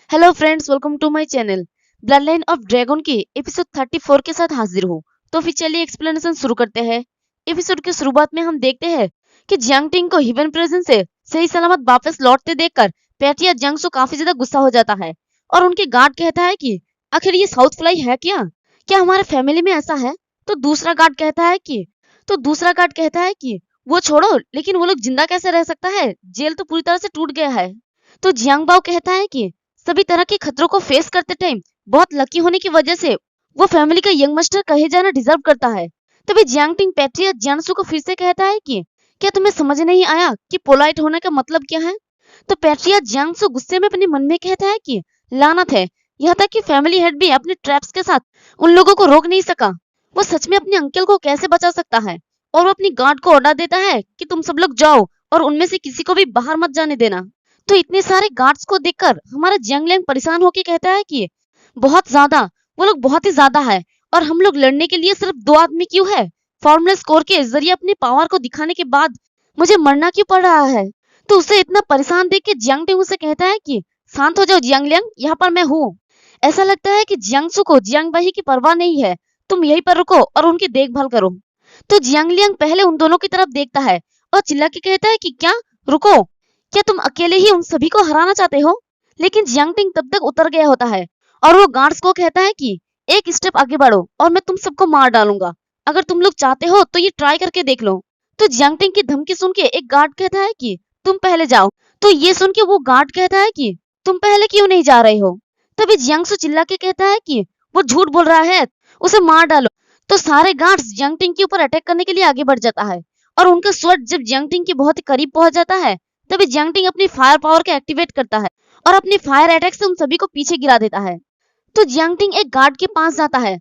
Hello friends, welcome to my channel. Blood line of dragon के episode 34 के साथ हाजिर हूँ। तो फिर चलिए एक्सप्लेनेशन शुरू करते हैं। एपिसोड की शुरुआत में हम देखते हैं कि जियांग टिंग को हिवन प्रिजन से सही सलामत वापस लौटते देखकर पैट्रिया जियांगसू काफी ज्यादा गुस्सा हो जाता है और उनके गार्ड कहता है कि आखिर ये साउथ फ्लाई है क्या हमारे फैमिली में ऐसा है? तो दूसरा गार्ड कहता है कि वो छोड़ो, लेकिन वो लोग जिंदा कैसे रह सकता है? जेल तो पूरी तरह से टूट गया है। तो जियांग बाओ कहता है कि सभी तरह के खतरों को फेस करते टाइम बहुत लकी होने की वजह से वो फैमिली का यंग मास्टर कहे जाना डिजर्व करता है। तभी जियांग टिंग पैट्रिया जियांसू को फिर से कहता है कि क्या तुम्हें समझ नहीं आया कि पोलाइट होने का मतलब क्या है? तो पैट्रिया जियांसू गुस्से में अपने मन में कहता है कि लानत है, यहाँ तक कि फैमिली हेड भी अपने ट्रैप्स के साथ उन लोगों को रोक नहीं सका। वो सच में अपने अंकल को कैसे बचा सकता है? और वो अपनी गार्ड को ऑर्डर देता है कि तुम सब लोग जाओ और उनमें से किसी को भी बाहर मत जाने देना। तो इतने सारे गार्ड्स को देखकर हमारा जियांग लियांग परेशान होकर कहता है कि बहुत ज्यादा, वो लोग बहुत ही ज्यादा है और हम लोग लड़ने के लिए सिर्फ 2 आदमी क्यों है? फॉर्मूला स्कोर के जरिए अपनी पावर को दिखाने के बाद मुझे मरना क्यों पड़ रहा है? तो उसे इतना परेशान देख के जियांग टिंग उसे कहता है कि शांत हो जाओ जियांग लियांग, यहाँ पर मैं हूँ। ऐसा लगता है कि जियांगसू को जियांग बाही की परवाह नहीं है, तुम यहीं पर रुको और उनकी देखभाल करो। तो जियांग लियांग पहले उन दोनों की तरफ देखता है और चिल्ला के कहता है कि क्या रुको, क्या तुम अकेले ही उन सभी को हराना चाहते हो? लेकिन जियांग टिंग तब तक उतर गया होता है और वो गार्ड्स को कहता है कि एक स्टेप आगे बढ़ो और मैं तुम सबको मार डालूंगा। अगर तुम लोग चाहते हो तो ये ट्राई करके देख लो। तो जियांग टिंग की धमकी सुन के एक गार्ड कहता है कि तुम पहले जाओ। तो ये सुन के वो गार्ड कहता है कि तुम पहले क्यों नहीं जा रहे हो? तभी जियांगसू चिल्ला के कहता है कि वो झूठ बोल रहा है, उसे मार डालो। तो सारे गार्ड्स जियांग टिंग के ऊपर अटैक करने के लिए आगे बढ़ जाता है और उनका स्वॉर्ड जब जियांग टिंग के बहुत ही करीब पहुंच जाता है तभी जियांग टिंग अपनी फायर पावर को एक्टिवेट करता है और अपनी फायर अटैक से उन सभी को पीछे गिरा देता है। तो जियांग टिंग एक गार्ड के पास जाता है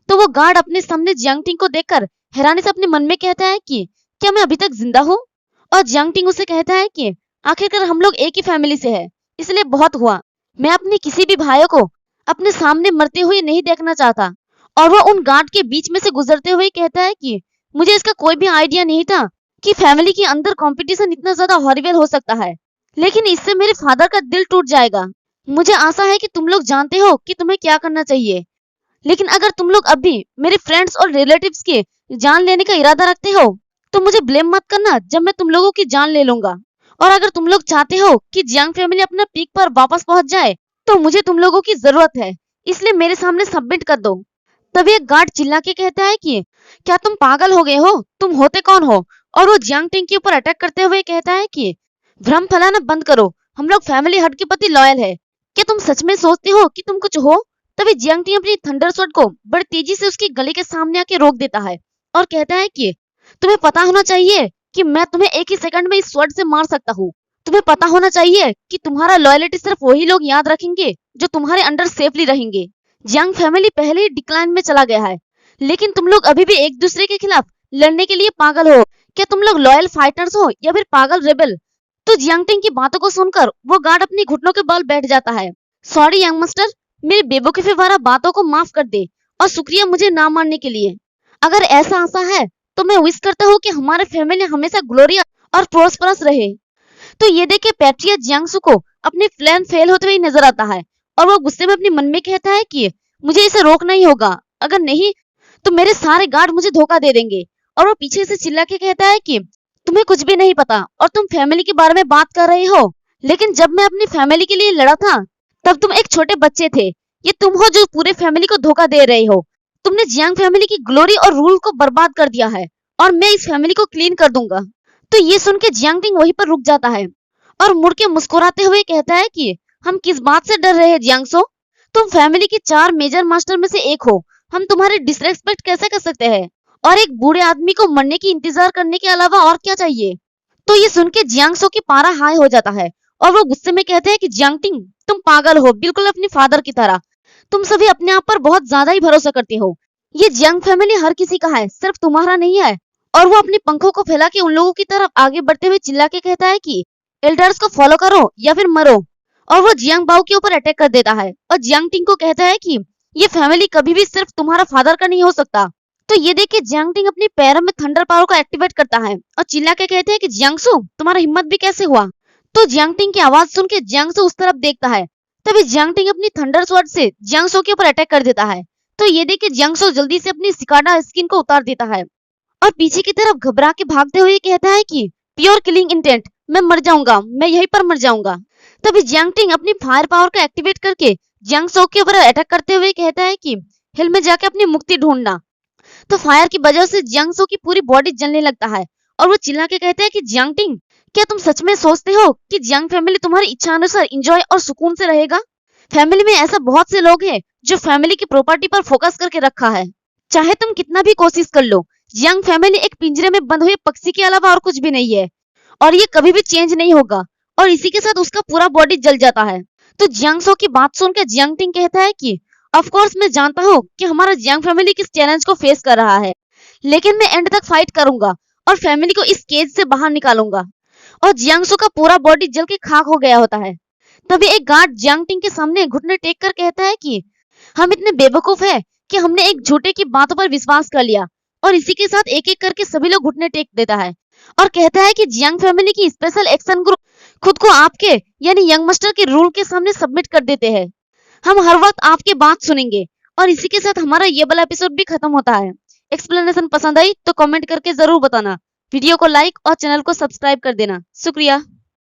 तो वो गार्ड अपने सामने जियांग टिंग को देखकर हैरानी से अपने मन में कहता है कि क्या मैं अभी तक जिंदा हूँ? और जियांग टिंग उसे कहता है कि आखिरकार हम लोग एक ही फैमिली से है, इसलिए बहुत हुआ। मैं अपने किसी भी भाई को अपने सामने मरते हुए नहीं देखना चाहता। और वो उन गार्ड के बीच में से गुजरते हुए कहता है कि मुझे इसका कोई भी आइडिया नहीं था कि फैमिली के अंदर कंपटीशन इतना ज्यादा हॉरिबल हो सकता है, लेकिन इससे मेरे फादर का दिल टूट जाएगा। मुझे आशा है कि तुम लोग जानते हो कि तुम्हें क्या करना चाहिए, लेकिन अगर तुम लोग अब भी मेरे फ्रेंड्स और रिलेटिव्स के जान लेने का इरादा रखते हो तो मुझे ब्लेम मत करना जब मैं तुम लोगों की जान ले लूंगा। और अगर तुम लोग चाहते हो कि जियांग फैमिली अपना पीक पर वापस पहुंच जाए तो मुझे तुम लोगों की जरूरत है, इसलिए मेरे सामने सबमिट कर दो। तभी एक गार्ड चिल्ला के कहता है कि क्या तुम पागल हो गए हो? तुम होते कौन हो? और वो जियांग टिंग के ऊपर अटैक करते हुए कहता है कि भ्रम फैलाना बंद करो, हम लोग फैमिली हट के प्रति लॉयल है। क्या तुम सच में सोचते हो कि तुम कुछ हो? तभी जियांग टिंग अपनी थंडर स्वॉर्ड को बड़ी तेजी से उसकी गले के सामने आके रोक देता है और कहता है कि तुम्हें पता होना चाहिए कि मैं तुम्हें एक ही सेकंड में इस स्वॉर्ड से मार सकता हूँ। तुम्हें पता होना चाहिए कि तुम्हारा लॉयलिटी सिर्फ वही लोग याद रखेंगे जो तुम्हारे अंडर सेफली रहेंगे। जियांग फैमिली पहले ही डिक्लाइन में चला गया है, लेकिन तुम लोग अभी भी एक दूसरे के खिलाफ लड़ने के लिए पागल हो। क्या तुम लोग लॉयल फाइटर्स हो या फिर पागल रेबल? तो जियांग टिंग की बातों को सुनकर वो गार्ड अपने घुटनों के बल बैठ जाता है। सॉरी यंग मास्टर, मेरी बेवकूफी वाला बातों को माफ कर दे और शुक्रिया मुझे ना मारने के लिए। अगर ऐसा आशा है तो मैं विश करता हूँ कि हमारे फैमिली हमेशा ग्लोरियस और प्रोस्परस रहे। तो ये देख के पैट्रिया जियांगसू को अपनी प्लान फेल होते हुए नजर आता है और वो गुस्से में अपने मन में कहता है कि मुझे इसे रोकना ही होगा, अगर नहीं तो मेरे सारे गार्ड मुझे धोखा दे देंगे। और वो पीछे से चिल्ला के कहता है कि तुम्हें कुछ भी नहीं पता और तुम फैमिली के बारे में बात कर रहे हो, लेकिन जब मैं अपनी फैमिली के लिए लड़ा था तब तुम एक छोटे बच्चे थे। ये तुम हो जो पूरे फैमिली को धोखा दे रहे हो। तुमने जियांग फैमिली की ग्लोरी और रूल को बर्बाद कर दिया है और मैं इस फैमिली को क्लीन कर दूंगा। तो ये सुन के जियांग टिंग वहीं पर रुक जाता है और मुड़ के मुस्कुराते हुए कहता है कि हम किस बात से डर रहे हैं जियांगसो? तुम फैमिली के 4 मेजर मास्टर में से एक हो, हम तुम्हारे डिसरेस्पेक्ट कैसे कर सकते हैं? और एक बूढ़े आदमी को मरने की इंतजार करने के अलावा और क्या चाहिए? तो ये सुन के जियांगसो की पारा हाई हो जाता है और वो गुस्से में कहते हैं कि जियांग टिंग तुम पागल हो, बिल्कुल अपने फादर की तरह। तुम सभी अपने आप पर बहुत ज्यादा ही भरोसा करते हो। ये जियांग फैमिली हर किसी का है, सिर्फ तुम्हारा नहीं है। और वो अपने पंखों को फैला के उन लोगों की तरफ आगे बढ़ते हुए चिल्ला के कहता है कि एल्डर्स को फॉलो करो या फिर मरो। और वो जियांग बाओ के ऊपर अटैक कर देता है और जियांग टिंग को कहता है कि ये फैमिली कभी भी सिर्फ तुम्हारा फादर का नहीं हो सकता। तो ये देख के जियांग टिंग अपने पैरों में थंडर पावर को एक्टिवेट करता है और चिल्ला के कहते हैं कि जियांगसू तुम्हारा हिम्मत भी कैसे हुआ? तो जियांग टिंग की आवाज सुन के जियांगसू उस तरफ देखता है तभी जियांग टिंग अपनी थंडर स्वॉर्ड से जियांग सो के ऊपर अटैक कर देता है। तो ये देख के जियांग सो जल्दी से अपनी सिकाडा स्किन को उतार देता है और पीछे की तरफ घबरा के भागते हुए कहता है कि प्योर किलिंग इंटेंट, मैं मर जाऊंगा, मैं यहीं पर मर जाऊंगा। तभी जियांग टिंग अपनी फायर पावर को एक्टिवेट करके जियांग सो के ऊपर अटैक करते हुए कहता है कि हिल में जाके अपनी मुक्ति ढूंढना। तो फायर की वजह से जियांग सो की पूरी बॉडी जलने लगता है और वो चिल्ला के कहते हैं कि जियांग टिंग, क्या तुम सच में सोचते हो कि जियांग फैमिली तुम्हारी इच्छा अनुसार इंजॉय और सुकून से रहेगा? फैमिली में ऐसा बहुत से लोग हैं जो फैमिली की प्रॉपर्टी पर फोकस करके रखा है। चाहे तुम कितना भी कोशिश कर लो, जियांग फैमिली एक पिंजरे में बंद हुए पक्षी के अलावा और कुछ भी नहीं है और ये कभी भी चेंज नहीं होगा। और इसी के साथ उसका पूरा बॉडी जल जाता है। तो जियांग सो की बात सुनकर जियांग टिंग कहता है कि ऑफ कोर्स मैं जानता हूँ कि हमारा जियांग फैमिली किस चैलेंज को फेस कर रहा है, लेकिन मैं एंड तक फाइट करूंगा और फैमिली को इस केज से बाहर निकालूंगा। और जियांग सो का पूरा बॉडी जल के खाक हो गया होता है। तभी एक गार्ड जियांग टिंग के सामने घुटने टेक कर कहता है कि हम इतने बेवकूफ है कि हमने एक झूठे की बातों पर विश्वास कर लिया। और इसी के साथ एक एक करके सभी लोग घुटने टेक देता है और कहता है कि जियांग फैमिली की स्पेशल एक्शन ग्रुप खुद को आपके यानी यंग मास्टर के रूल के सामने सबमिट कर देते हैं। हम हर वक्त आपकी बात सुनेंगे। और इसी के साथ हमारा ये वाला एपिसोड भी खत्म होता है। एक्सप्लेनेशन पसंद आई तो कमेंट करके जरूर बताना। वीडियो को लाइक और चैनल को सब्सक्राइब कर देना। शुक्रिया।